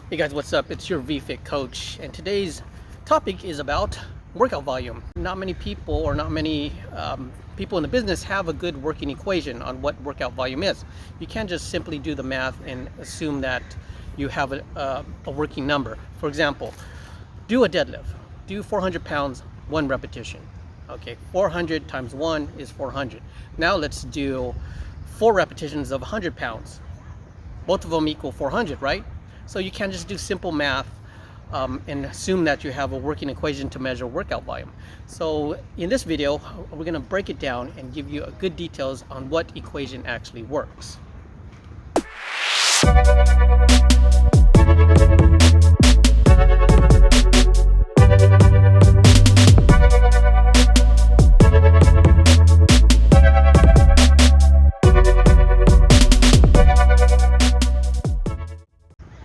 Hey guys, what's up? It's your V-Fit coach, and today's topic is about workout volume. Not many people or not many people in the business have a good working equation on what workout volume is. You can't just simply do the math and assume that you have a working number. For example, do a deadlift. Do 400 pounds, one repetition. Okay, 400 times 1 is 400. Now let's do 4 repetitions of 100 pounds. Both of them equal 400, right? So you can't just do simple math and assume that you have a working equation to measure workout volume. So in this video, we're going to break it down and give you good details on what equation actually works.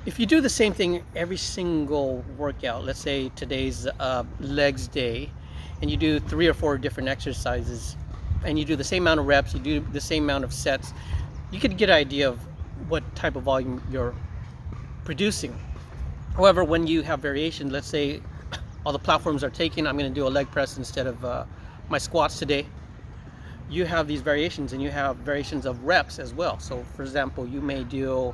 If you do the same thing every single workout, let's say today's legs day, and you do 3 or 4 different exercises, and you do the same amount of reps, you do the same amount of sets, you could get an idea of what type of volume you're producing. However, when you have variation, let's say all the platforms are taken, I'm going to do a leg press instead of my squats today. You have these variations, and you have variations of reps as well. So for example, you may do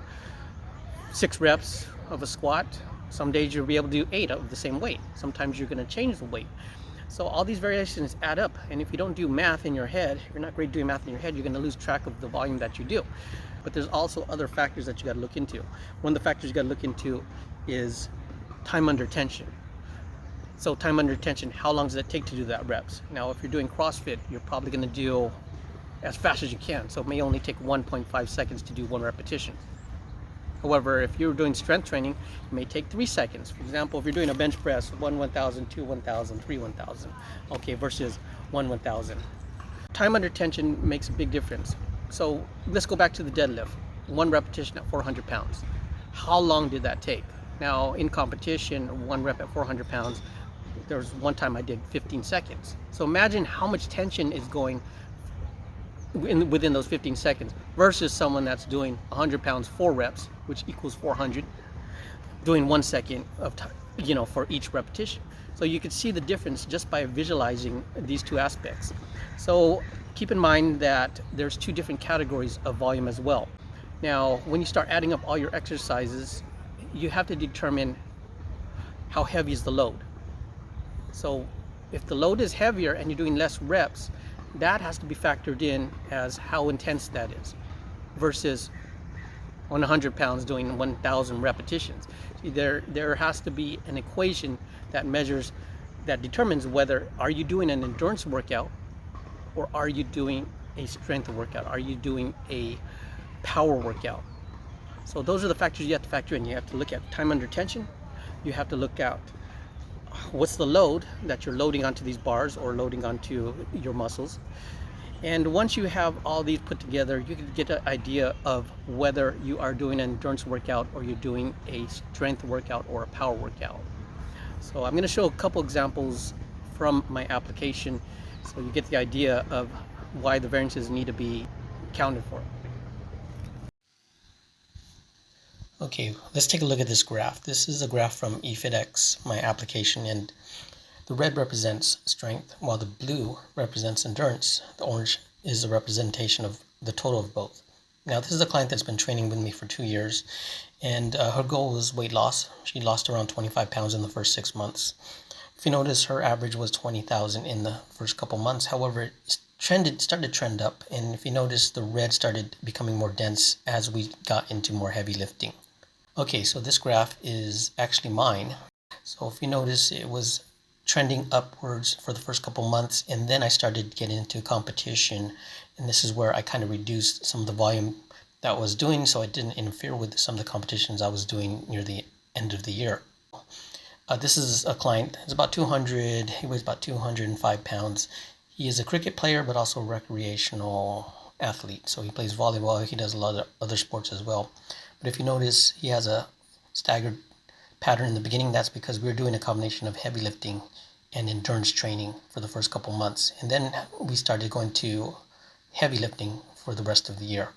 6 reps of a squat. Some days you'll be able to do 8 of the same weight. Sometimes you're going to change the weight. So all these variations add up, and if you don't do math in your head, you're not great doing math in your head, you're going to lose track of the volume that you do. But there's also other factors that you got to look into. One of the factors you got to look into is time under tension. So time under tension, how long does it take to do that reps? Now if you're doing CrossFit, you're probably going to do as fast as you can, so it may only take 1.5 seconds to do 1 repetition. However, if you're doing strength training, it may take 3 seconds. For example, if you're doing a bench press, 1 1000, 2 1000, 3 1000, okay, versus 1 1000. Time under tension makes a big difference. So let's go back to the deadlift. 1 repetition at 400 pounds. How long did that take? Now, in competition, 1 rep at 400 pounds, there was one time I did 15 seconds. So imagine how much tension is going within those 15 seconds versus someone that's doing 100 pounds 4 reps, which equals 400, doing 1 second of time, for each repetition. So you can see the difference just by visualizing these two aspects. So keep in mind that there's 2 different categories of volume as well. Now when you start adding up all your exercises, you have to determine how heavy is the load. So if the load is heavier and you're doing less reps, that has to be factored in as how intense that is versus on 100 pounds doing 1,000 repetitions. There has to be an equation that determines whether are you doing an endurance workout or are you doing a strength workout, are you doing a power workout. So those are the factors you have to factor in. You have to look at time under tension, you have to look at what's the load that you're loading onto these bars or loading onto your muscles. And once you have all these put together, you can get an idea of whether you are doing an endurance workout or you're doing a strength workout or a power workout. So I'm going to show a couple examples from my application so you get the idea of why the variances need to be accounted for. Okay, let's take a look at this graph. This is a graph from eFitX, my application, and the red represents strength, while the blue represents endurance. The orange is a representation of the total of both. Now, this is a client that's been training with me for 2 years, and her goal was weight loss. She lost around 25 pounds in the first 6 months. If you notice, her average was 20,000 in the first couple months. However, it started to trend up, and if you notice, the red started becoming more dense as we got into more heavy lifting. Okay, so this graph is actually mine. So if you notice, it was trending upwards for the first couple months, and then I started getting into competition, and this is where I kind of reduced some of the volume that I was doing so it didn't interfere with some of the competitions I was doing near the end of the year. This is a client. He's about 200, he weighs about 205 pounds. He is a cricket player, but also a recreational athlete. So he plays volleyball, he does a lot of other sports as well. But if you notice, he has a staggered pattern in the beginning. That's because we were doing a combination of heavy lifting and endurance training for the first couple months. And then we started going to heavy lifting for the rest of the year.